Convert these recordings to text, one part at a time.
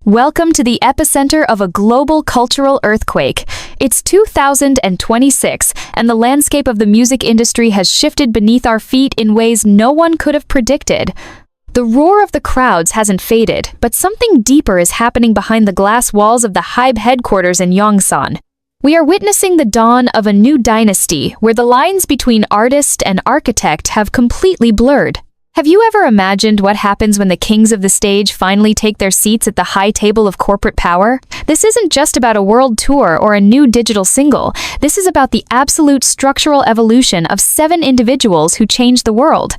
Welcome to the epicenter of a global cultural earthquake. It's 2026, and the landscape of the music industry has shifted beneath our feet in ways no one could have predicted. The roar of the crowds hasn't faded, but something deeper is happening behind the glass walls of the HYBE headquarters in Yongsan. We are witnessing the dawn of a new dynasty, where the lines between artist and architect have completely blurred. Have you ever imagined what happens when the kings of the stage finally take their seats at the high table of corporate power? This isn't just about a world tour or a new digital single. This is about the absolute structural evolution of 7 individuals who changed the world.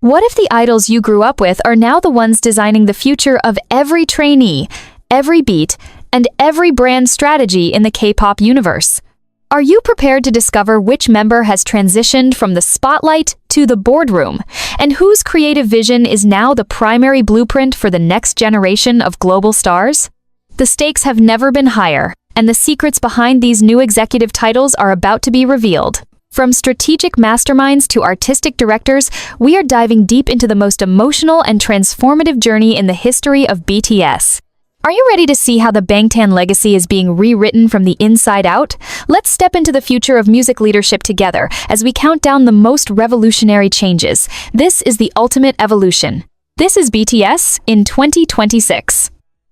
What if the idols you grew up with are now the ones designing the future of every trainee, every beat, and every brand strategy in the K-pop universe? Are you prepared to discover which member has transitioned from the spotlight to the boardroom, and whose creative vision is now the primary blueprint for the next generation of global stars? The stakes have never been higher, and the secrets behind these new executive titles are about to be revealed. From strategic masterminds to artistic directors, we are diving deep into the most emotional and transformative journey in the history of BTS. Are you ready to see how the Bangtan legacy is being rewritten from the inside out? Let's step into the future of music leadership together as we count down the most revolutionary changes. This is the ultimate evolution. This is BTS in 2026.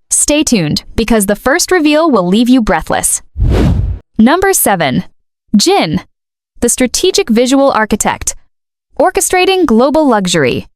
Stay tuned, because the first reveal will leave you breathless. Number 7. Jin, the strategic visual architect, orchestrating global luxury.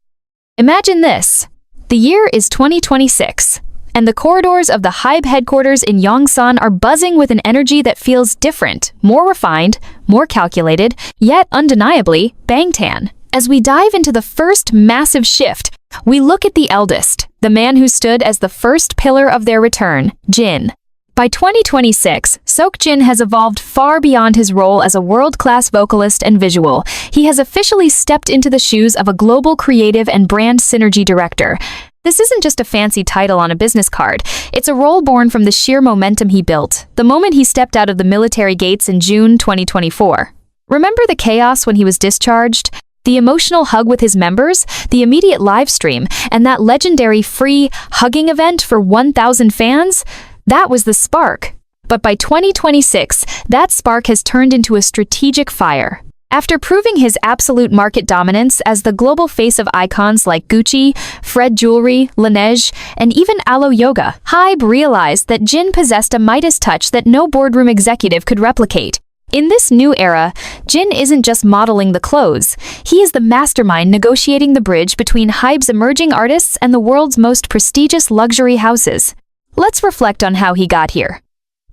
Imagine this. The year is 2026. And the corridors of the HYBE headquarters in Yongsan are buzzing with an energy that feels different, more refined, more calculated, yet undeniably Bangtan. As we dive into the first massive shift, we look at the eldest, the man who stood as the first pillar of their return, Jin. By 2026, Jin has evolved far beyond his role as a world-class vocalist and visual. He has officially stepped into the shoes of a global creative and brand synergy director. This isn't just a fancy title on a business card. It's a role born from the sheer momentum he built, the moment he stepped out of the military gates in June 2024. Remember the chaos when he was discharged? The emotional hug with his members, the immediate live stream, and that legendary free hugging event for 1,000 fans? That was the spark. But by 2026, that spark has turned into a strategic fire. After proving his absolute market dominance as the global face of icons like Gucci, Fred Jewelry, Laneige, and even Alo Yoga, HYBE realized that Jin possessed a Midas touch that no boardroom executive could replicate. In this new era, Jin isn't just modeling the clothes. He is the mastermind negotiating the bridge between HYBE's emerging artists and the world's most prestigious luxury houses. Let's reflect on how he got here.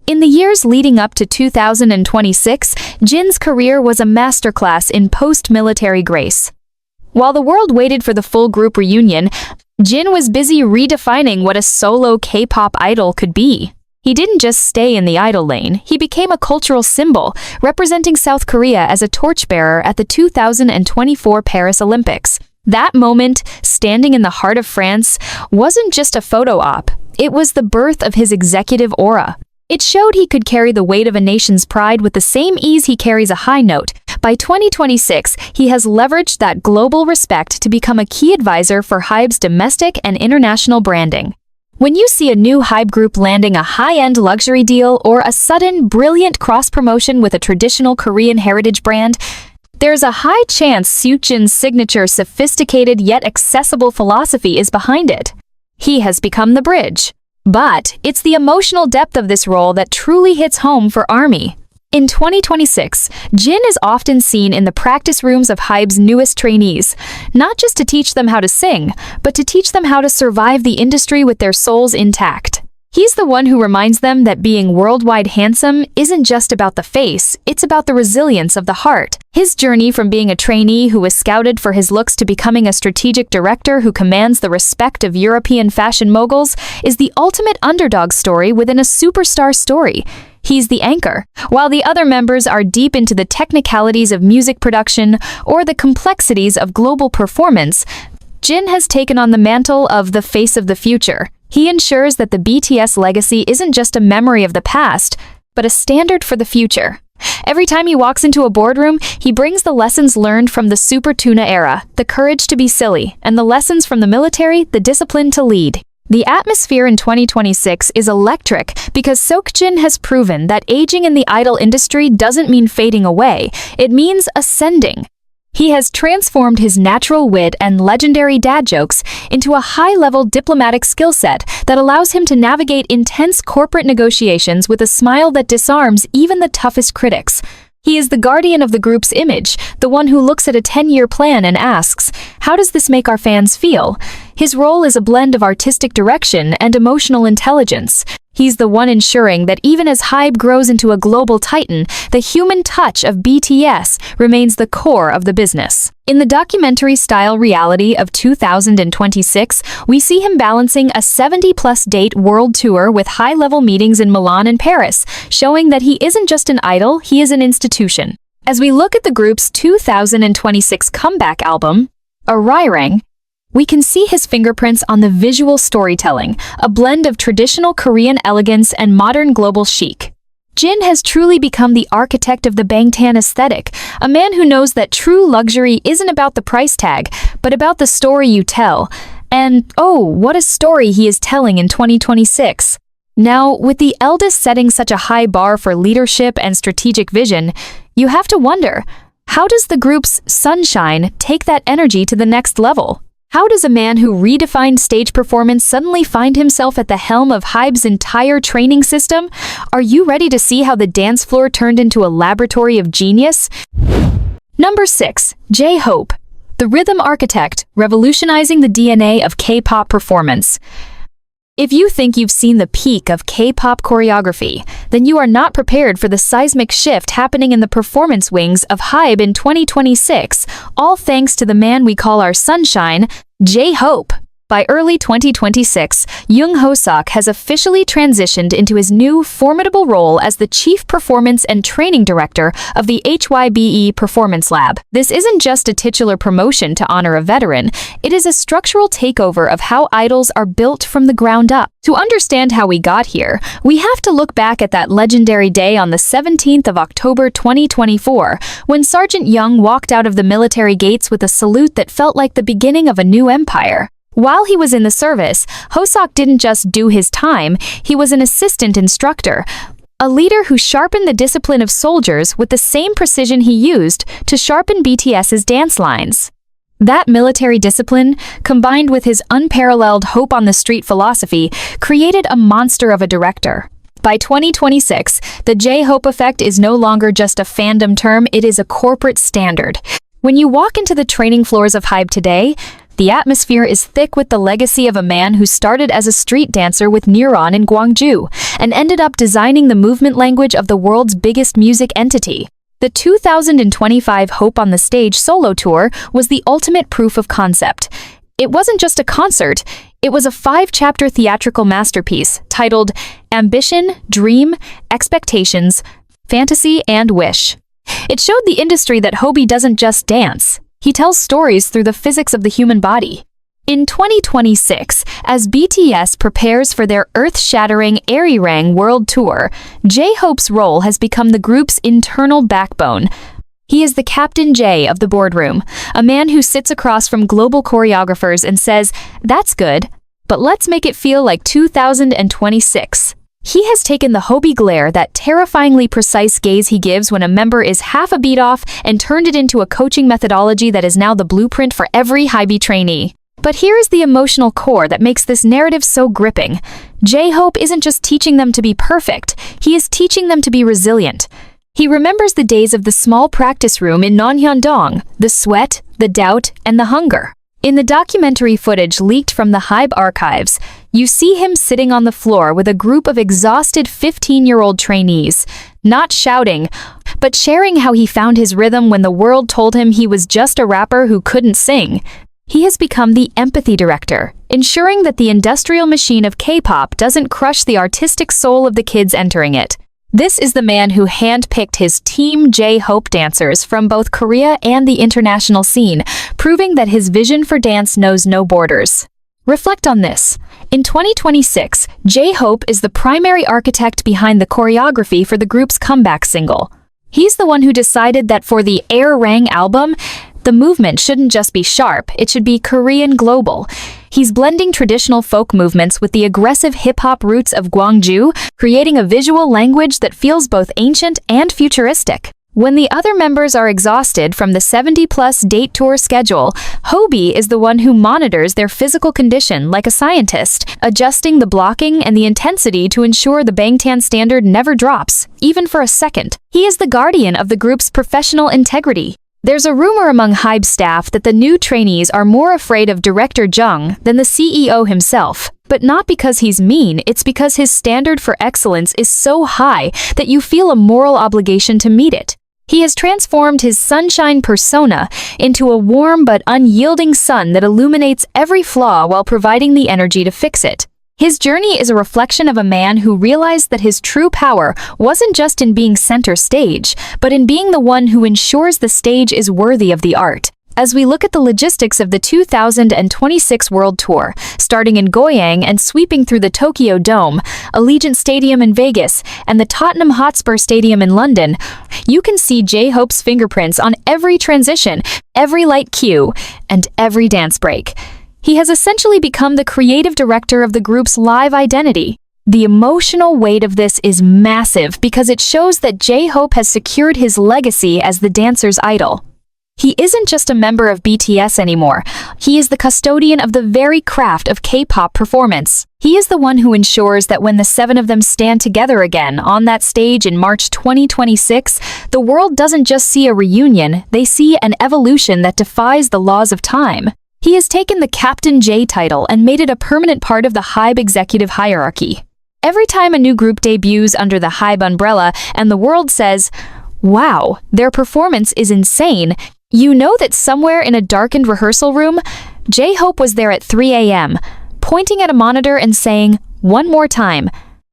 In the years leading up to 2026, Jin's career was a masterclass in post-military grace. While the world waited for the full group reunion, Jin was busy redefining what a solo K-pop idol could be. He didn't just stay in the idol lane, he became a cultural symbol, representing South Korea as a torchbearer at the 2024 Paris Olympics. That moment, standing in the heart of France, wasn't just a photo op. It was the birth of his executive aura. It showed he could carry the weight of a nation's pride with the same ease he carries a high note. By 2026, he has leveraged that global respect to become a key advisor for HYBE's domestic and international branding. When you see a new HYBE group landing a high-end luxury deal or a sudden, brilliant cross-promotion with a traditional Korean heritage brand, there's a high chance Jin's signature sophisticated yet accessible philosophy is behind it. He has become the bridge. But it's the emotional depth of this role that truly hits home for ARMY. In 2026, Jin is often seen in the practice rooms of HYBE's newest trainees, not just to teach them how to sing, but to teach them how to survive the industry with their souls intact. He's the one who reminds them that being worldwide handsome isn't just about the face, it's about the resilience of the heart. His journey from being a trainee who was scouted for his looks to becoming a strategic director who commands the respect of European fashion moguls is the ultimate underdog story within a superstar story. He's the anchor, while the other members are deep into the technicalities of music production or the complexities of global performance. Jin has taken on the mantle of the face of the future. He ensures that the BTS legacy isn't just a memory of the past, but a standard for the future. Every time he walks into a boardroom, he brings the lessons learned from the Super Tuna era, the courage to be silly, and the lessons from the military, the discipline to lead. The atmosphere in 2026 is electric because Seokjin has proven that aging in the idol industry doesn't mean fading away, it means ascending. He has transformed his natural wit and legendary dad jokes into a high-level diplomatic skill set that allows him to navigate intense corporate negotiations with a smile that disarms even the toughest critics. He is the guardian of the group's image, the one who looks at a 10-year plan and asks, "How does this make our fans feel?" His role is a blend of artistic direction and emotional intelligence. He's the one ensuring that even as HYBE grows into a global titan, the human touch of BTS remains the core of the business. In the documentary-style reality of 2026, we see him balancing a 70-plus date world tour with high-level meetings in Milan and Paris, showing that he isn't just an idol, he is an institution. As we look at the group's 2026 comeback album, Arirang, we can see his fingerprints on the visual storytelling, a blend of traditional Korean elegance and modern global chic. Jin has truly become the architect of the Bangtan aesthetic, a man who knows that true luxury isn't about the price tag, but about the story you tell. And, oh, what a story he is telling in 2026. Now, with the eldest setting such a high bar for leadership and strategic vision, you have to wonder, how does the group's Sunshine take that energy to the next level? How does a man who redefined stage performance suddenly find himself at the helm of HYBE's entire training system? Are you ready to see how the dance floor turned into a laboratory of genius? Number 6. J-Hope, the rhythm architect, revolutionizing the DNA of K-pop performance. If you think you've seen the peak of K-pop choreography, then you are not prepared for the seismic shift happening in the performance wings of HYBE in 2026, all thanks to the man we call our sunshine, J-Hope. By early 2026, Jung Ho-sok has officially transitioned into his new formidable role as the Chief Performance and Training Director of the HYBE Performance Lab. This isn't just a titular promotion to honor a veteran, it is a structural takeover of how idols are built from the ground up. To understand how we got here, we have to look back at that legendary day on the 17th of October 2024, when Sergeant Young walked out of the military gates with a salute that felt like the beginning of a new empire. While he was in the service, Ho-sok didn't just do his time, he was an assistant instructor, a leader who sharpened the discipline of soldiers with the same precision he used to sharpen BTS's dance lines. That military discipline, combined with his unparalleled hope-on-the-street philosophy, created a monster of a director. By 2026, the J-Hope effect is no longer just a fandom term, it is a corporate standard. When you walk into the training floors of HYBE today, the atmosphere is thick with the legacy of a man who started as a street dancer with Neuron in Gwangju and ended up designing the movement language of the world's biggest music entity. The 2025 Hope on the Stage solo tour was the ultimate proof of concept. It wasn't just a concert, it was a 5-chapter theatrical masterpiece titled Ambition, Dream, Expectations, Fantasy, and Wish. It showed the industry that HYBE doesn't just dance. He tells stories through the physics of the human body. In 2026, as BTS prepares for their earth-shattering Arirang World Tour, J-Hope's role has become the group's internal backbone. He is the Captain J of the boardroom, a man who sits across from global choreographers and says, "That's good, but let's make it feel like 2026. He has taken the HYBE glare, that terrifyingly precise gaze he gives when a member is half a beat off, and turned it into a coaching methodology that is now the blueprint for every HYBE trainee. But here is the emotional core that makes this narrative so gripping. J-Hope isn't just teaching them to be perfect, he is teaching them to be resilient. He remembers the days of the small practice room in Nonhyundong, the sweat, the doubt, and the hunger. In the documentary footage leaked from the HYBE archives, you see him sitting on the floor with a group of exhausted 15-year-old trainees, not shouting, but sharing how he found his rhythm when the world told him he was just a rapper who couldn't sing. He has become the empathy director, ensuring that the industrial machine of K-pop doesn't crush the artistic soul of the kids entering it. This is the man who handpicked his Team J-Hope dancers from both Korea and the international scene, proving that his vision for dance knows no borders. Reflect on this. In 2026, J-Hope is the primary architect behind the choreography for the group's comeback single. He's the one who decided that for the Arirang album, the movement shouldn't just be sharp, it should be Korean global. He's blending traditional folk movements with the aggressive hip-hop roots of Gwangju, creating a visual language that feels both ancient and futuristic. When the other members are exhausted from the 70-plus date tour schedule, HYBE is the one who monitors their physical condition like a scientist, adjusting the blocking and the intensity to ensure the Bangtan standard never drops, even for a second. He is the guardian of the group's professional integrity. There's a rumor among HYBE staff that the new trainees are more afraid of director Jung than the CEO himself. But not because he's mean, it's because his standard for excellence is so high that you feel a moral obligation to meet it. He has transformed his sunshine persona into a warm but unyielding sun that illuminates every flaw while providing the energy to fix it. His journey is a reflection of a man who realized that his true power wasn't just in being center stage, but in being the one who ensures the stage is worthy of the art. As we look at the logistics of the 2026 World Tour, starting in Goyang and sweeping through the Tokyo Dome, Allegiant Stadium in Vegas, and the Tottenham Hotspur Stadium in London, you can see J-Hope's fingerprints on every transition, every light cue, and every dance break. He has essentially become the creative director of the group's live identity. The emotional weight of this is massive because it shows that J-Hope has secured his legacy as the dancer's idol. He isn't just a member of BTS anymore. He is the custodian of the very craft of K-pop performance. He is the one who ensures that when the seven of them stand together again on that stage in March 2026, the world doesn't just see a reunion, they see an evolution that defies the laws of time. He has taken the Captain J title and made it a permanent part of the HYBE executive hierarchy. Every time a new group debuts under the HYBE umbrella and the world says, "Wow, their performance is insane," you know that somewhere in a darkened rehearsal room, J-Hope was there at 3 a.m., pointing at a monitor and saying, "One more time,"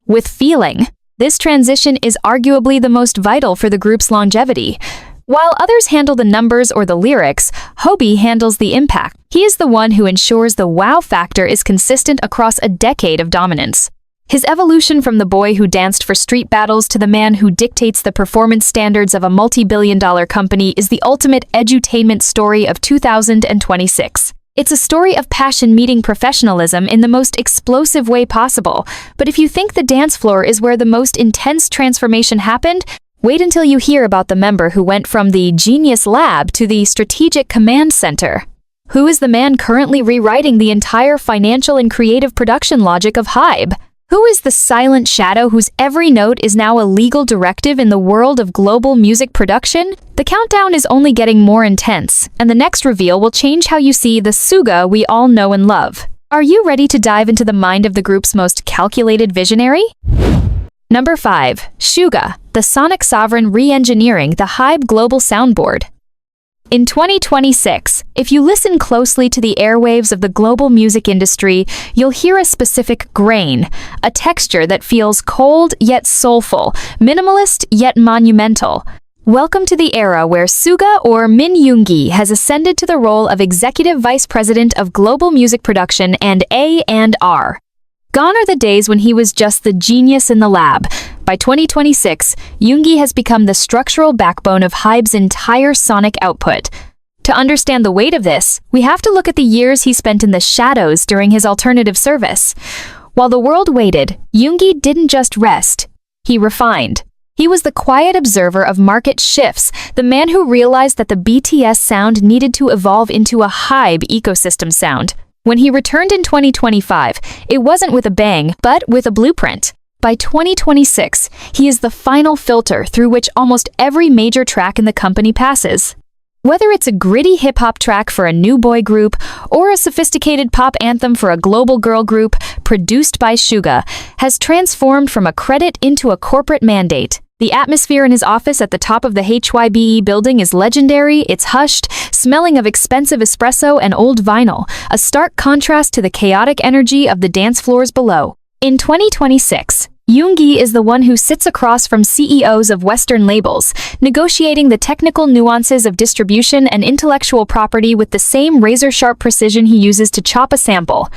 with feeling. This transition is arguably the most vital for the group's longevity. While others handle the numbers or the lyrics, HYBE handles the impact. He is the one who ensures the wow factor is consistent across a decade of dominance. His evolution from the boy who danced for street battles to the man who dictates the performance standards of a multi-billion-dollar company is the ultimate edutainment story of 2026. It's a story of passion meeting professionalism in the most explosive way possible. But if you think the dance floor is where the most intense transformation happened, wait until you hear about the member who went from the Genius Lab to the Strategic Command Center. Who is the man currently rewriting the entire financial and creative production logic of HYBE? Who is the silent shadow whose every note is now a legal directive in the world of global music production? The countdown is only getting more intense, and the next reveal will change how you see the Suga we all know and love. Are you ready to dive into the mind of the group's most calculated visionary? Number 5. Suga, the sonic sovereign re-engineering the HYBE global soundboard. In 2026, if you listen closely to the airwaves of the global music industry, you'll hear a specific grain, a texture that feels cold yet soulful, minimalist yet monumental. Welcome to the era where Suga or Min Yoongi has ascended to the role of Executive Vice President of Global Music Production and A&R. Gone are the days when he was just the genius in the lab. By 2026, Yoongi has become the structural backbone of HYBE's entire sonic output. To understand the weight of this, we have to look at the years he spent in the shadows during his alternative service. While the world waited, Yoongi didn't just rest, he refined. He was the quiet observer of market shifts, the man who realized that the BTS sound needed to evolve into a HYBE ecosystem sound. When he returned in 2025, it wasn't with a bang, but with a blueprint. By 2026, he is the final filter through which almost every major track in the company passes. Whether it's a gritty hip-hop track for a new boy group or a sophisticated pop anthem for a global girl group produced by Suga, has transformed from a credit into a corporate mandate. The atmosphere in his office at the top of the HYBE building is legendary. It's hushed, smelling of expensive espresso and old vinyl, a stark contrast to the chaotic energy of the dance floors below. In 2026, Yoongi is the one who sits across from CEOs of Western labels, negotiating the technical nuances of distribution and intellectual property with the same razor-sharp precision he uses to chop a sample.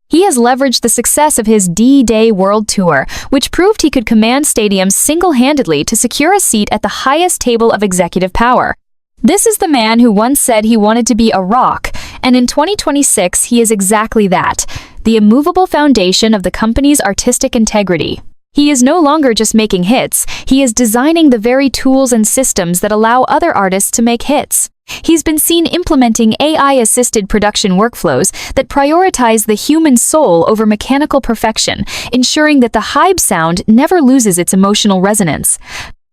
He has leveraged the success of his D-Day World Tour, which proved he could command stadiums single-handedly to secure a seat at the highest table of executive power. This is the man who once said he wanted to be a rock, And in 2026, he is exactly that, the immovable foundation of the company's artistic integrity. He is no longer just making hits, he is designing the very tools and systems that allow other artists to make hits. He's been seen implementing AI-assisted production workflows that prioritize the human soul over mechanical perfection, ensuring that the HYBE sound never loses its emotional resonance.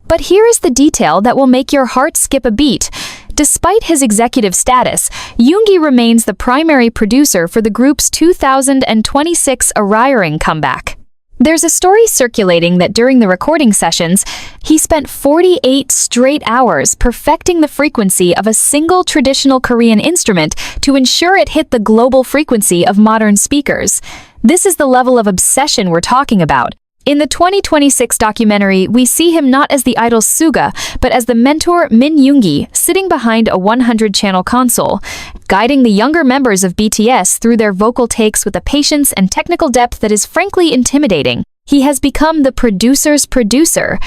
But here is the detail that will make your heart skip a beat. Despite his executive status, Yoongi remains the primary producer for the group's 2026 Arriering comeback. There's a story circulating that during the recording sessions, he spent 48 straight hours perfecting the frequency of a single traditional Korean instrument to ensure it hit the global frequency of modern speakers. This is the level of obsession we're talking about. In the 2026 documentary, we see him not as the idol Suga, but as the mentor Min Yoongi, sitting behind a 100-channel console, guiding the younger members of BTS through their vocal takes with a patience and technical depth that is frankly intimidating. He has become the producer's producer.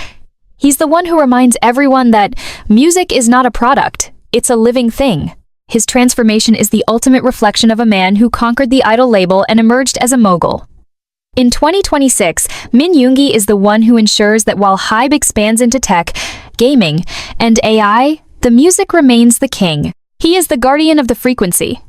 He's the one who reminds everyone that music is not a product, it's a living thing. His transformation is the ultimate reflection of a man who conquered the idol label and emerged as a mogul. In 2026, Min Yoongi is the one who ensures that while HYBE expands into tech, gaming, and AI, the music remains the king. He is the guardian of the frequency.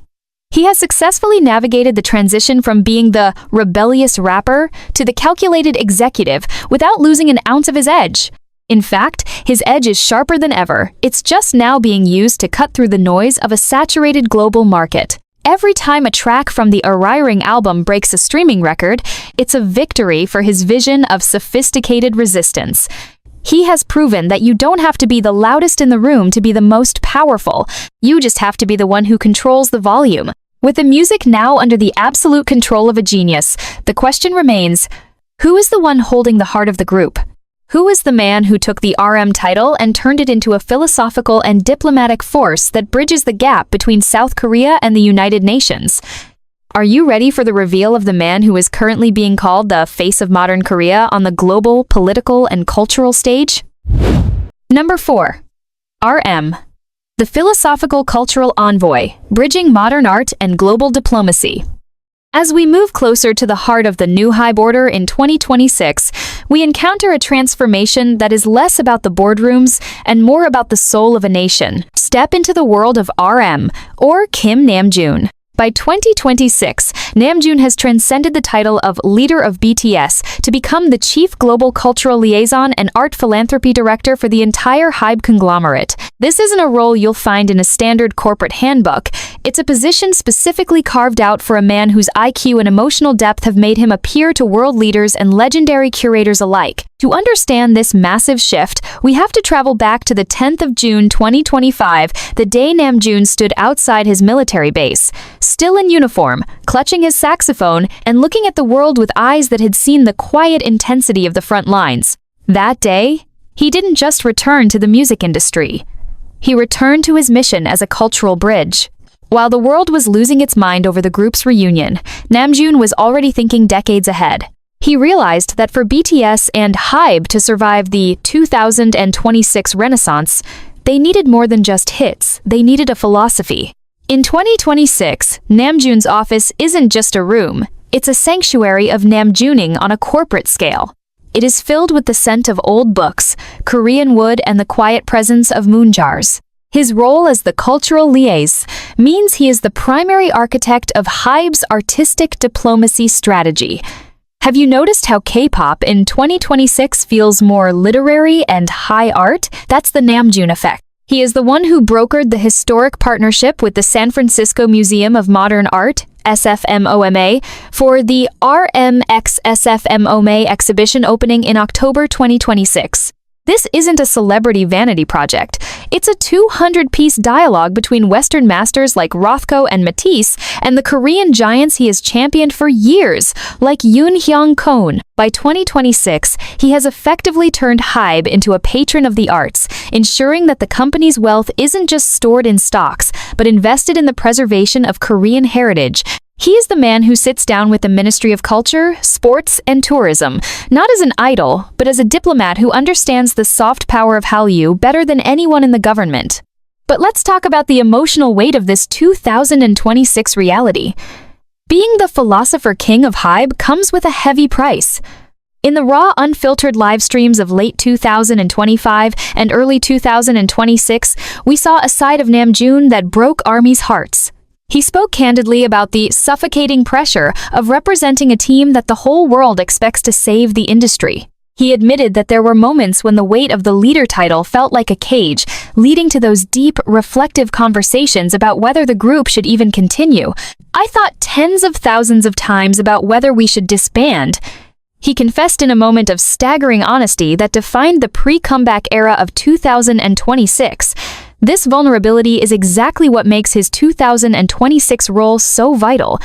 He has successfully navigated the transition from being the rebellious rapper to the calculated executive without losing an ounce of his edge. In fact, his edge is sharper than ever. It's just now being used to cut through the noise of a saturated global market. Every time a track from the Arriering album breaks a streaming record, it's a victory for his vision of sophisticated resistance. He has proven that you don't have to be the loudest in the room to be the most powerful. You just have to be the one who controls the volume. With the music now under the absolute control of a genius, the question remains, who is the one holding the heart of the group? Who is the man who took the RM title and turned it into a philosophical and diplomatic force that bridges the gap between South Korea and the United Nations? Are you ready for the reveal of the man who is currently being called the face of modern Korea on the global, political, and cultural stage? Number 4. RM. The philosophical cultural envoy, bridging modern art and global diplomacy. As we move closer to the heart of the new HYBE order in 2026, we encounter a transformation that is less about the boardrooms and more about the soul of a nation. Step into the world of RM, or Kim Namjoon. By 2026, Namjoon has transcended the title of leader of BTS to become the chief global cultural liaison and art philanthropy director for the entire HYBE conglomerate. This isn't a role you'll find in a standard corporate handbook. It's a position specifically carved out for a man whose IQ and emotional depth have made him a peer to world leaders and legendary curators alike. To understand this massive shift, we have to travel back to the 10th of June 2025, the day Namjoon stood outside his military base, still in uniform, clutching his saxophone and looking at the world with eyes that had seen the quiet intensity of the front lines. That day, he didn't just return to the music industry. He returned to his mission as a cultural bridge. While the world was losing its mind over the group's reunion, Namjoon was already thinking decades ahead. He realized that for BTS and HYBE to survive the 2026 renaissance, they needed more than just hits, they needed a philosophy. In 2026, Namjoon's office isn't just a room, it's a sanctuary of Namjooning on a corporate scale. It is filled with the scent of old books, Korean wood, and the quiet presence of moon jars. His role as the cultural liaison means he is the primary architect of HYBE's artistic diplomacy strategy. Have you noticed how K-pop in 2026 feels more literary and high art? That's the Namjoon effect. He is the one who brokered the historic partnership with the San Francisco Museum of Modern Art, SFMOMA, for the RMX SFMOMA exhibition opening in October 2026. This isn't a celebrity vanity project. It's a 200-piece dialogue between Western masters like Rothko and Matisse and the Korean giants he has championed for years, like Yoon Hyung-koon. By 2026, he has effectively turned HYBE into a patron of the arts, ensuring that the company's wealth isn't just stored in stocks, but invested in the preservation of Korean heritage. He is the man who sits down with the Ministry of Culture, Sports, and Tourism, not as an idol, but as a diplomat who understands the soft power of Hallyu better than anyone in the government. But let's talk about the emotional weight of this 2026 reality. Being the philosopher king of HYBE comes with a heavy price. In the raw, unfiltered live streams of late 2025 and early 2026, we saw a side of Namjoon that broke ARMY's hearts. He spoke candidly about the suffocating pressure of representing a team that the whole world expects to save the industry. He admitted that there were moments when the weight of the leader title felt like a cage, leading to those deep, reflective conversations about whether the group should even continue. I thought tens of thousands of times about whether we should disband. He confessed in a moment of staggering honesty that defined the pre-comeback era of 2026. This vulnerability is exactly what makes his 2026 role so vital.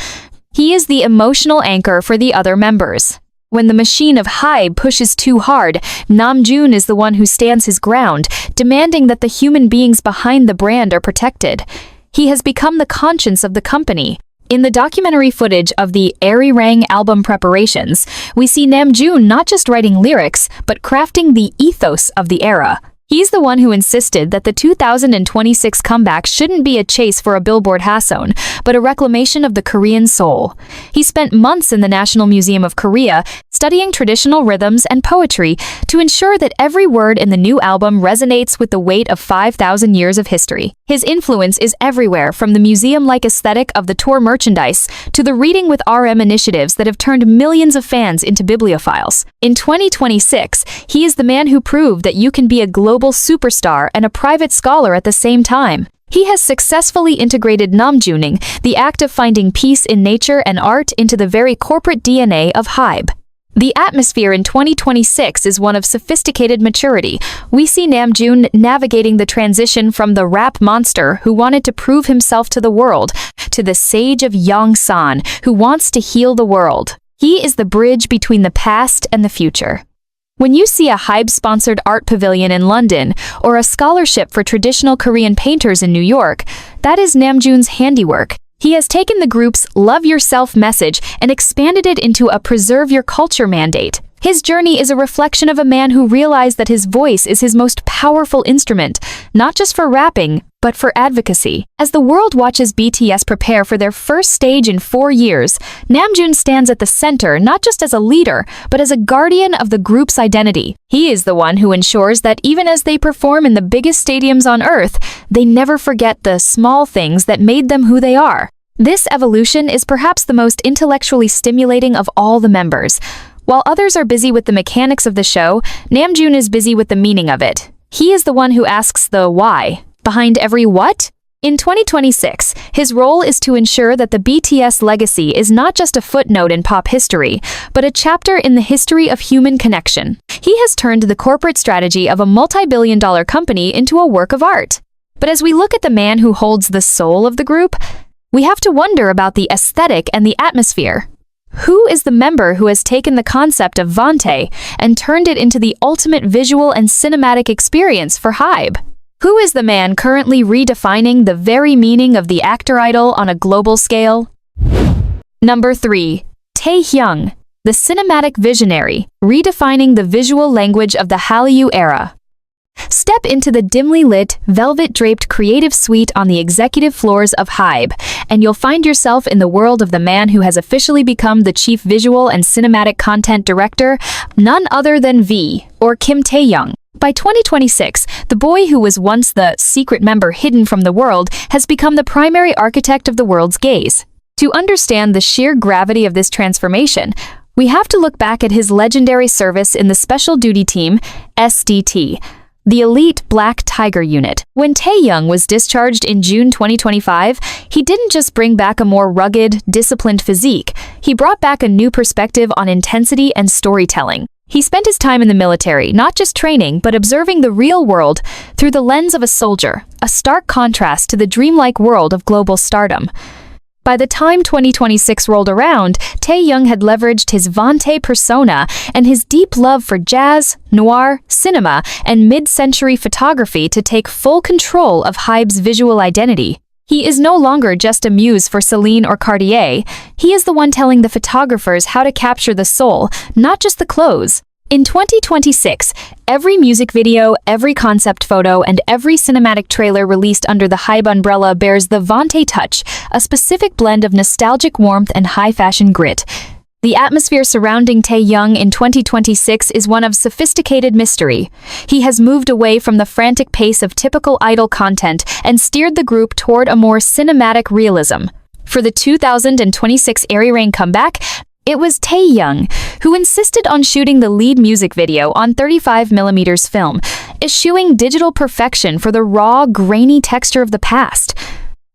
He is the emotional anchor for the other members. When the machine of HYBE pushes too hard, Namjoon is the one who stands his ground, demanding that the human beings behind the brand are protected. He has become the conscience of the company. In the documentary footage of the Arirang album preparations, we see Namjoon not just writing lyrics, but crafting the ethos of the era. He's the one who insisted that the 2026 comeback shouldn't be a chase for a Billboard Hason, but a reclamation of the Korean soul. He spent months in the National Museum of Korea studying traditional rhythms and poetry to ensure that every word in the new album resonates with the weight of 5,000 years of history. His influence is everywhere, from the museum-like aesthetic of the tour merchandise to the Reading with RM initiatives that have turned millions of fans into bibliophiles. In 2026, he is the man who proved that you can be a global superstar and a private scholar at the same time. He has successfully integrated Namjooning, the act of finding peace in nature and art, into the very corporate DNA of HYBE. The atmosphere in 2026 is one of sophisticated maturity. We see Namjoon navigating the transition from the rap monster who wanted to prove himself to the world to the sage of Yongsan who wants to heal the world. He is the bridge between the past and the future. When you see a HYBE-sponsored art pavilion in London or a scholarship for traditional Korean painters in New York, that is Namjoon's handiwork. He has taken the group's Love Yourself message and expanded it into a Preserve Your Culture mandate. His journey is a reflection of a man who realized that his voice is his most powerful instrument, not just for rapping, but for advocacy. As the world watches BTS prepare for their first stage in 4 years, Namjoon stands at the center not just as a leader, but as a guardian of the group's identity. He is the one who ensures that even as they perform in the biggest stadiums on earth, they never forget the small things that made them who they are. This evolution is perhaps the most intellectually stimulating of all the members. While others are busy with the mechanics of the show, Namjoon is busy with the meaning of it. He is the one who asks the why behind every what? In 2026, his role is to ensure that the BTS legacy is not just a footnote in pop history, but a chapter in the history of human connection. He has turned the corporate strategy of a multi-billion-dollar company into a work of art. But as we look at the man who holds the soul of the group, we have to wonder about the aesthetic and the atmosphere. Who is the member who has taken the concept of Vante and turned it into the ultimate visual and cinematic experience for HYBE? Who is the man currently redefining the very meaning of the actor idol on a global scale? Number 3. Taehyung, the cinematic visionary, redefining the visual language of the Hallyu era. Step into the dimly lit, velvet-draped creative suite on the executive floors of HYBE, and you'll find yourself in the world of the man who has officially become the chief visual and cinematic content director, none other than V, or Kim Taehyung. By 2026, the boy who was once the secret member hidden from the world has become the primary architect of the world's gaze. To understand the sheer gravity of this transformation, we have to look back at his legendary service in the Special Duty Team, SDT, the elite Black Tiger unit. When Taehyung was discharged in June 2025, he didn't just bring back a more rugged, disciplined physique, he brought back a new perspective on intensity and storytelling. He spent his time in the military, not just training, but observing the real world through the lens of a soldier, a stark contrast to the dreamlike world of global stardom. By the time 2026 rolled around, Taehyung had leveraged his Vante persona and his deep love for jazz, noir, cinema, and mid-century photography to take full control of HYBE's visual identity. He is no longer just a muse for Celine or Cartier. He is the one telling the photographers how to capture the soul, not just the clothes. In 2026, every music video, every concept photo, and every cinematic trailer released under the HYBE umbrella bears the Vante touch, a specific blend of nostalgic warmth and high-fashion grit. The atmosphere surrounding Taehyung in 2026 is one of sophisticated mystery. He has moved away from the frantic pace of typical idol content and steered the group toward a more cinematic realism. For the 2026 Airy Rain comeback, it was Taehyung who insisted on shooting the lead music video on 35mm film, eschewing digital perfection for the raw, grainy texture of the past.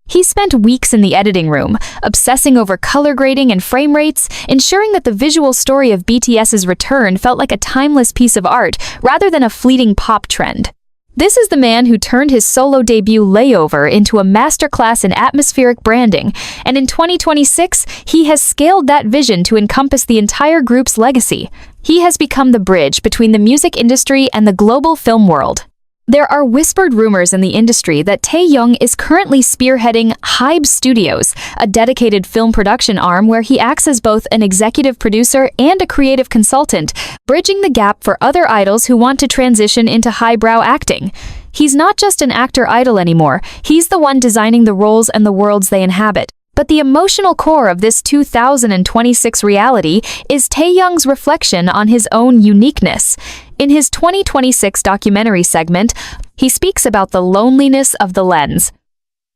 He spent weeks in the editing room, obsessing over color grading and frame rates, ensuring that the visual story of BTS's return felt like a timeless piece of art rather than a fleeting pop trend. This is the man who turned his solo debut Layover into a masterclass in atmospheric branding, and in 2026, he has scaled that vision to encompass the entire group's legacy. He has become the bridge between the music industry and the global film world. There are whispered rumors in the industry that Taehyung is currently spearheading HYBE Studios, a dedicated film production arm where he acts as both an executive producer and a creative consultant, bridging the gap for other idols who want to transition into highbrow acting. He's not just an actor idol anymore, he's the one designing the roles and the worlds they inhabit. But the emotional core of this 2026 reality is Taehyung's reflection on his own uniqueness. In his 2026 documentary segment, he speaks about the loneliness of the lens.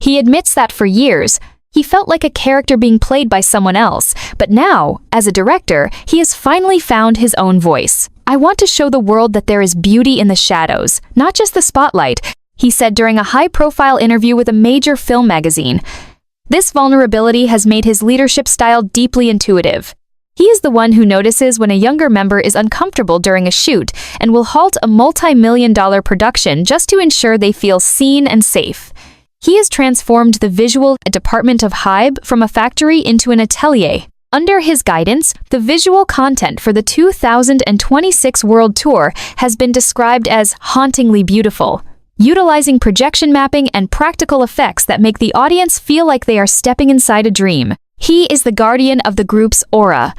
He admits that for years, he felt like a character being played by someone else, but now, as a director, he has finally found his own voice. "I want to show the world that there is beauty in the shadows, not just the spotlight," he said during a high-profile interview with a major film magazine. This vulnerability has made his leadership style deeply intuitive. He is the one who notices when a younger member is uncomfortable during a shoot and will halt a multi-million-dollar production just to ensure they feel seen and safe. He has transformed the visual department of HYBE from a factory into an atelier. Under his guidance, the visual content for the 2026 World Tour has been described as hauntingly beautiful, utilizing projection mapping and practical effects that make the audience feel like they are stepping inside a dream. He is the guardian of the group's aura.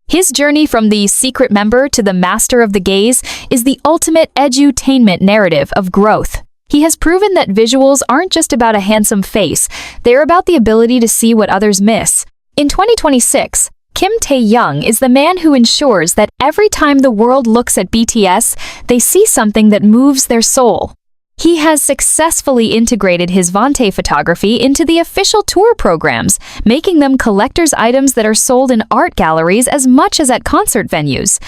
His journey from the secret member to the master of the gaze is the ultimate edutainment narrative of growth. He has proven that visuals aren't just about a handsome face, they're about the ability to see what others miss. In 2026, Kim Taehyung is the man who ensures that every time the world looks at BTS, they see something that moves their soul. He has successfully integrated his Vante photography into the official tour programs, making them collector's items that are sold in art galleries as much as at concert venues.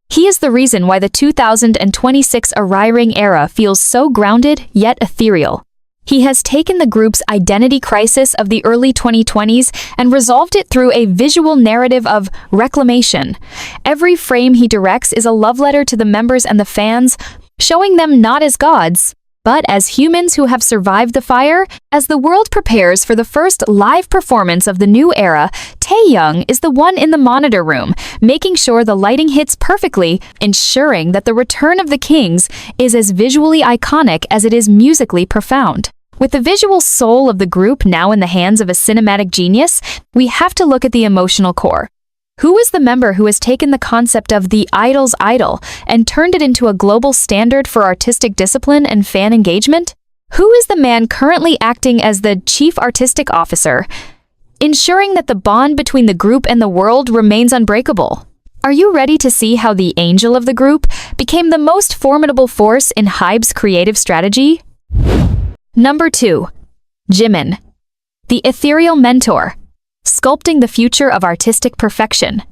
He is the reason why the 2026 Arriring era feels so grounded yet ethereal. He has taken the group's identity crisis of the early 2020s and resolved it through a visual narrative of reclamation. Every frame he directs is a love letter to the members and the fans, showing them not as gods, but as humans who have survived the fire. As the world prepares for the first live performance of the new era, Taehyung is the one in the monitor room, making sure the lighting hits perfectly, ensuring that the return of the Kings is as visually iconic as it is musically profound. With the visual soul of the group now in the hands of a cinematic genius, we have to look at the emotional core. Who is the member who has taken the concept of the idol's idol and turned it into a global standard for artistic discipline and fan engagement? Who is the man currently acting as the chief artistic officer, ensuring that the bond between the group and the world remains unbreakable? Are you ready to see how the angel of the group became the most formidable force in HYBE's creative strategy? Number 2. Jimin, the ethereal mentor, sculpting the future of artistic perfection.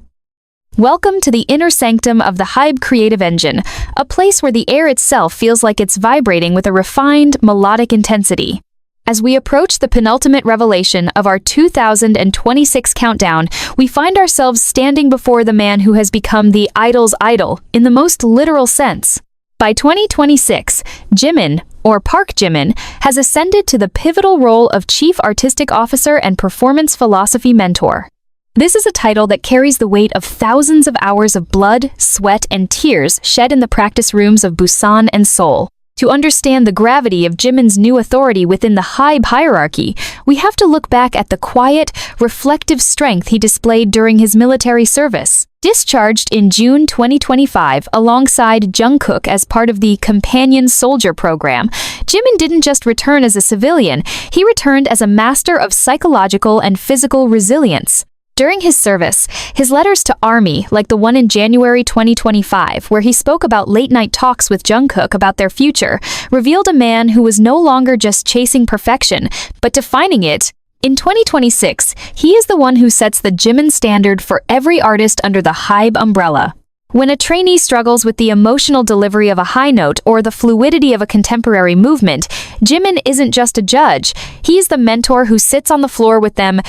Welcome to the inner sanctum of the HYBE creative engine, a place where the air itself feels like it's vibrating with a refined, melodic intensity. As we approach the penultimate revelation of our 2026 countdown, we find ourselves standing before the man who has become the idol's idol in the most literal sense. By 2026, Jimin, or Park Jimin, has ascended to the pivotal role of Chief Artistic Officer and Performance Philosophy Mentor. This is a title that carries the weight of thousands of hours of blood, sweat, and tears shed in the practice rooms of Busan and Seoul. To understand the gravity of Jimin's new authority within the HYBE hierarchy, we have to look back at the quiet, reflective strength he displayed during his military service. Discharged in June 2025 alongside Jungkook as part of the Companion Soldier program, Jimin didn't just return as a civilian, he returned as a master of psychological and physical resilience. During his service, his letters to ARMY, like the one in January 2025, where he spoke about late-night talks with Jungkook about their future, revealed a man who was no longer just chasing perfection, but defining it. In 2026, he is the one who sets the Jimin standard for every artist under the HYBE umbrella. When a trainee struggles with the emotional delivery of a high note or the fluidity of a contemporary movement, Jimin isn't just a judge, he's the mentor who sits on the floor with them,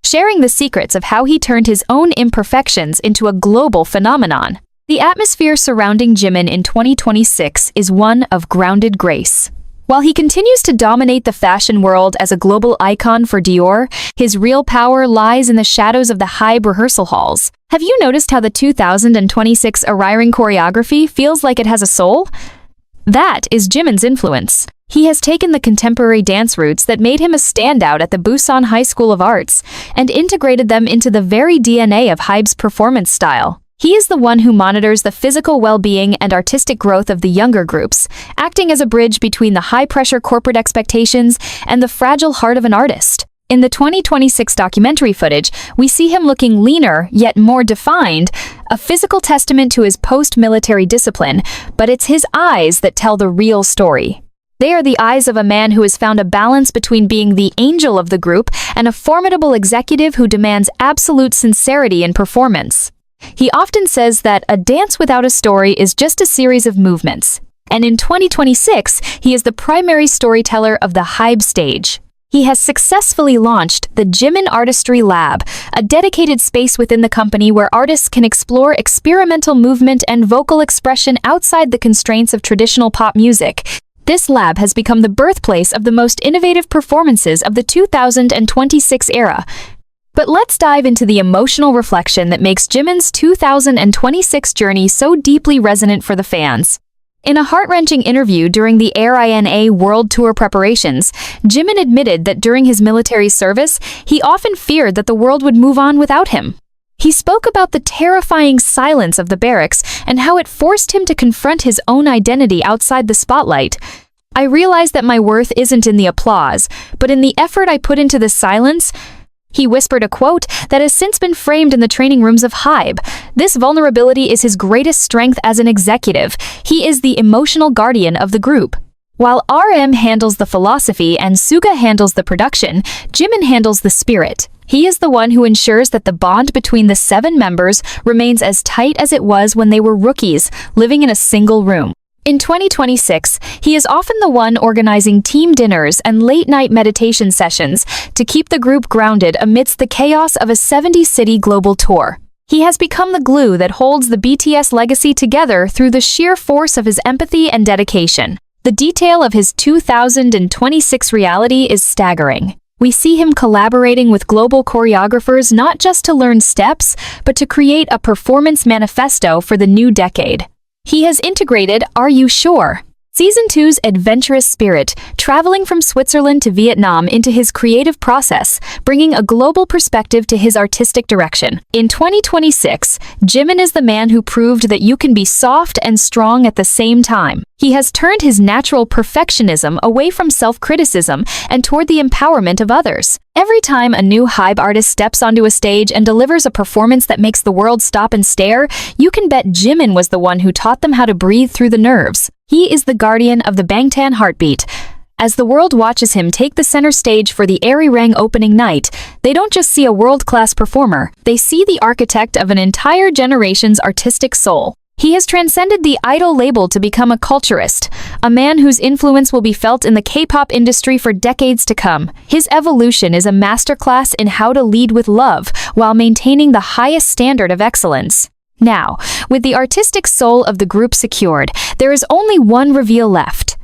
sharing the secrets of how he turned his own imperfections into a global phenomenon. The atmosphere surrounding Jimin in 2026 is one of grounded grace. While he continues to dominate the fashion world as a global icon for Dior, his real power lies in the shadows of the HYBE rehearsal halls. Have you noticed how the 2026 Arriring choreography feels like it has a soul? That is Jimin's influence. He has taken the contemporary dance roots that made him a standout at the Busan High School of Arts and integrated them into the very DNA of HYBE's performance style. He is the one who monitors the physical well-being and artistic growth of the younger groups, acting as a bridge between the high-pressure corporate expectations and the fragile heart of an artist. In the 2026 documentary footage, we see him looking leaner yet more defined, a physical testament to his post-military discipline, but it's his eyes that tell the real story. They are the eyes of a man who has found a balance between being the angel of the group and a formidable executive who demands absolute sincerity in performance. He often says that a dance without a story is just a series of movements. And in 2026, he is the primary storyteller of the HYBE stage. He has successfully launched the Jimin Artistry Lab, a dedicated space within the company where artists can explore experimental movement and vocal expression outside the constraints of traditional pop music. This lab has become the birthplace of the most innovative performances of the 2026 era. But let's dive into the emotional reflection that makes Jimin's 2026 journey so deeply resonant for the fans. In a heart-wrenching interview during the ARINA World Tour preparations, Jimin admitted that during his military service, he often feared that the world would move on without him. He spoke about the terrifying silence of the barracks and how it forced him to confront his own identity outside the spotlight. "I realized that my worth isn't in the applause, but in the effort I put into the silence," he whispered, a quote that has since been framed in the training rooms of HYBE. This vulnerability is his greatest strength as an executive. He is the emotional guardian of the group. While RM handles the philosophy and Suga handles the production, Jimin handles the spirit. He is the one who ensures that the bond between the 7 members remains as tight as it was when they were rookies, living in a single room. In 2026, he is often the one organizing team dinners and late-night meditation sessions to keep the group grounded amidst the chaos of a 70-city global tour. He has become the glue that holds the BTS legacy together through the sheer force of his empathy and dedication. The detail of his 2026 reality is staggering. We see him collaborating with global choreographers not just to learn steps, but to create a performance manifesto for the new decade. He has integrated Are You Sure? Season 2's adventurous spirit, traveling from Switzerland to Vietnam into his creative process, bringing a global perspective to his artistic direction. In 2026, Jimin is the man who proved that you can be soft and strong at the same time. He has turned his natural perfectionism away from self-criticism and toward the empowerment of others. Every time a new HYBE artist steps onto a stage and delivers a performance that makes the world stop and stare, you can bet Jimin was the one who taught them how to breathe through the nerves. He is the guardian of the Bangtan heartbeat. As the world watches him take the center stage for the Arirang opening night, they don't just see a world-class performer, they see the architect of an entire generation's artistic soul. He has transcended the idol label to become a culturist, a man whose influence will be felt in the K-pop industry for decades to come. His evolution is a masterclass in how to lead with love while maintaining the highest standard of excellence. Now, with the artistic soul of the group secured, there is only one reveal left.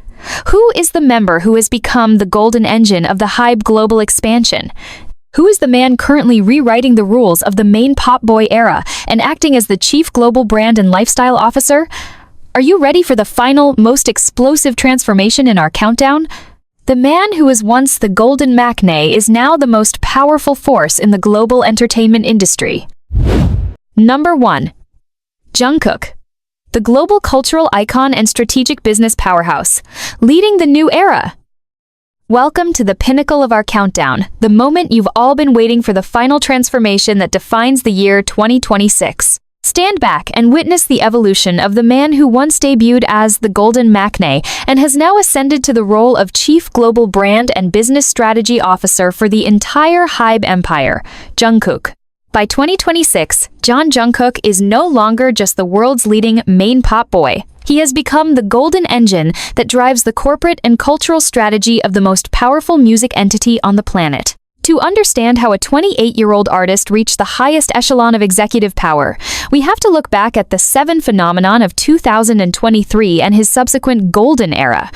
Who is the member who has become the golden engine of the HYBE global expansion? Who is the man currently rewriting the rules of the main pop boy era and acting as the chief global brand and lifestyle officer? Are you ready for the final, most explosive transformation in our countdown? The man who was once the golden maknae is now the most powerful force in the global entertainment industry. Number 1. Jungkook. The global cultural icon and strategic business powerhouse, leading the new era. Welcome to the pinnacle of our countdown, the moment you've all been waiting for, the final transformation that defines the year 2026. Stand back and witness the evolution of the man who once debuted as the Golden Maknae and has now ascended to the role of Chief Global Brand and Business Strategy Officer for the entire HYBE empire, Jungkook. By 2026, Jungkook is no longer just the world's leading main pop boy. He has become the golden engine that drives the corporate and cultural strategy of the most powerful music entity on the planet. To understand how a 28-year-old artist reached the highest echelon of executive power, we have to look back at the Seven phenomenon of 2023 and his subsequent golden era.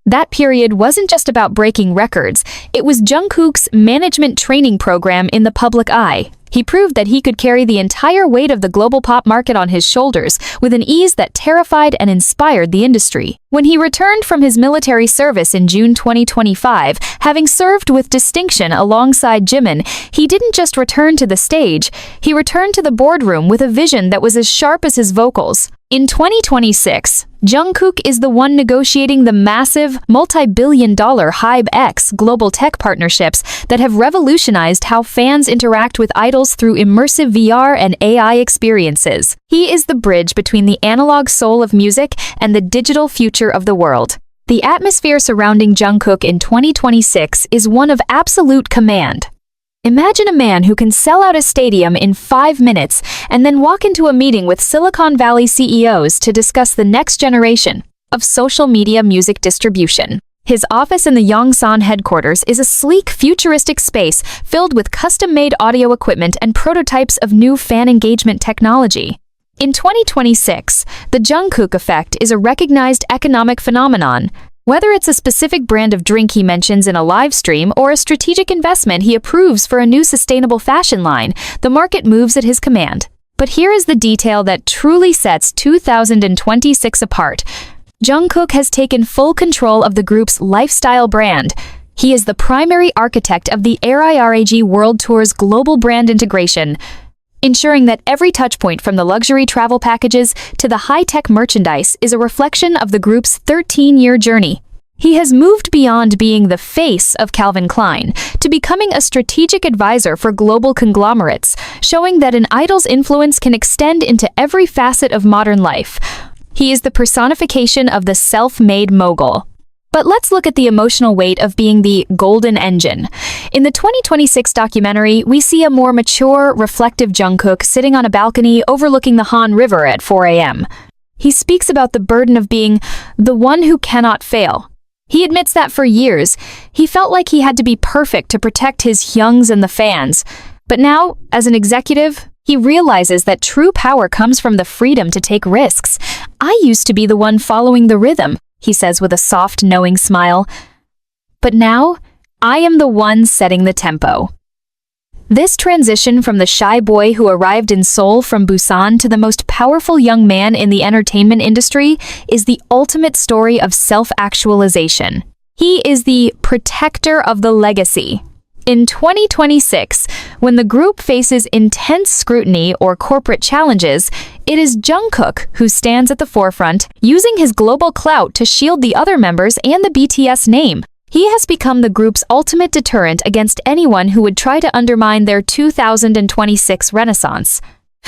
That period wasn't just about breaking records, it was Jungkook's management training program in the public eye. He proved that he could carry the entire weight of the global pop market on his shoulders with an ease that terrified and inspired the industry. When he returned from his military service in June 2025, having served with distinction alongside Jimin, he didn't just return to the stage, he returned to the boardroom with a vision that was as sharp as his vocals. In 2026, Jungkook is the one negotiating the massive, multi-billion-dollar HYBE X global tech partnerships that have revolutionized how fans interact with idols through immersive VR and AI experiences. He is the bridge between the analog soul of music and the digital future of the world. The atmosphere surrounding Jungkook in 2026 is one of absolute command. Imagine a man who can sell out a stadium in 5 minutes and then walk into a meeting with Silicon Valley CEOs to discuss the next generation of social media music distribution. His office in the Yongsan headquarters is a sleek, futuristic space filled with custom-made audio equipment and prototypes of new fan engagement technology. In 2026, the Jungkook effect is a recognized economic phenomenon. Whether it's a specific brand of drink he mentions in a live stream or a strategic investment he approves for a new sustainable fashion line, the market moves at his command. But here is the detail that truly sets 2026 apart. Jungkook has taken full control of the group's lifestyle brand. He is the primary architect of the HYBE World Tour's global brand integration, ensuring that every touchpoint from the luxury travel packages to the high-tech merchandise is a reflection of the group's 13-year journey. He has moved beyond being the face of Calvin Klein to becoming a strategic advisor for global conglomerates, showing that an idol's influence can extend into every facet of modern life. He is the personification of the self-made mogul. But let's look at the emotional weight of being the golden engine. In the 2026 documentary, we see a more mature, reflective Jungkook sitting on a balcony overlooking the Han River at 4 a.m. He speaks about the burden of being the one who cannot fail. He admits that for years, he felt like he had to be perfect to protect his youngs and the fans. But now, as an executive, he realizes that true power comes from the freedom to take risks. "I used to be the one following the rhythm," he says with a soft, knowing smile. "But now, I am the one setting the tempo." This transition from the shy boy who arrived in Seoul from Busan to the most powerful young man in the entertainment industry is the ultimate story of self-actualization. He is the protector of the legacy. In 2026, when the group faces intense scrutiny or corporate challenges, it is Jungkook who stands at the forefront, using his global clout to shield the other members and the BTS name. He has become the group's ultimate deterrent against anyone who would try to undermine their 2026 renaissance.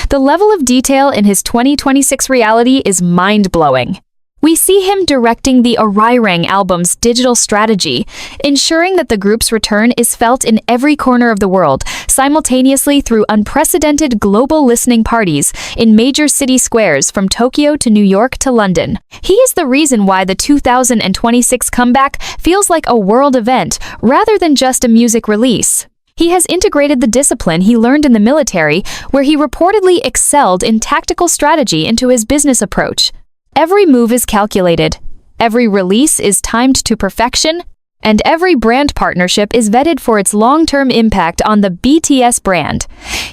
The level of detail in his 2026 reality is mind-blowing. We see him directing the HYBE album's digital strategy, ensuring that the group's return is felt in every corner of the world, simultaneously through unprecedented global listening parties in major city squares from Tokyo to New York to London. He is the reason why the 2026 comeback feels like a world event rather than just a music release. He has integrated the discipline he learned in the military, where he reportedly excelled in tactical strategy, into his business approach. Every move is calculated, every release is timed to perfection, and every brand partnership is vetted for its long-term impact on the BTS brand.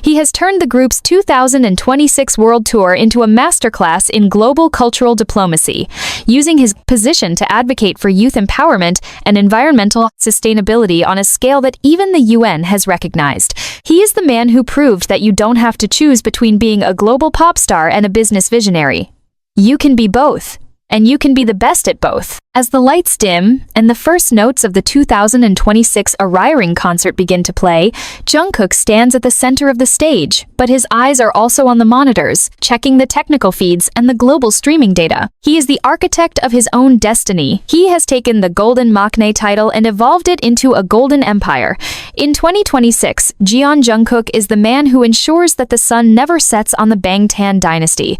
He has turned the group's 2026 World Tour into a masterclass in global cultural diplomacy, using his position to advocate for youth empowerment and environmental sustainability on a scale that even the UN has recognized. He is the man who proved that you don't have to choose between being a global pop star and a business visionary. You can be both. And you can be the best at both. As the lights dim and the first notes of the 2026 HYBE concert begin to play, Jungkook stands at the center of the stage, but his eyes are also on the monitors, checking the technical feeds and the global streaming data. He is the architect of his own destiny. He has taken the Golden Maknae title and evolved it into a golden empire. In 2026, Jungkook is the man who ensures that the sun never sets on the Bangtan dynasty.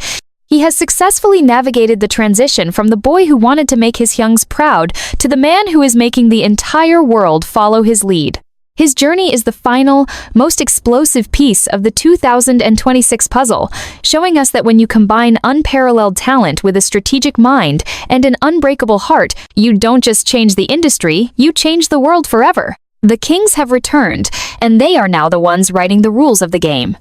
He has successfully navigated the transition from the boy who wanted to make his youngs proud to the man who is making the entire world follow his lead. His journey is the final, most explosive piece of the 2026 puzzle, showing us that when you combine unparalleled talent with a strategic mind and an unbreakable heart, you don't just change the industry, you change the world forever. The Kings have returned, and they are now the ones writing the rules of the game.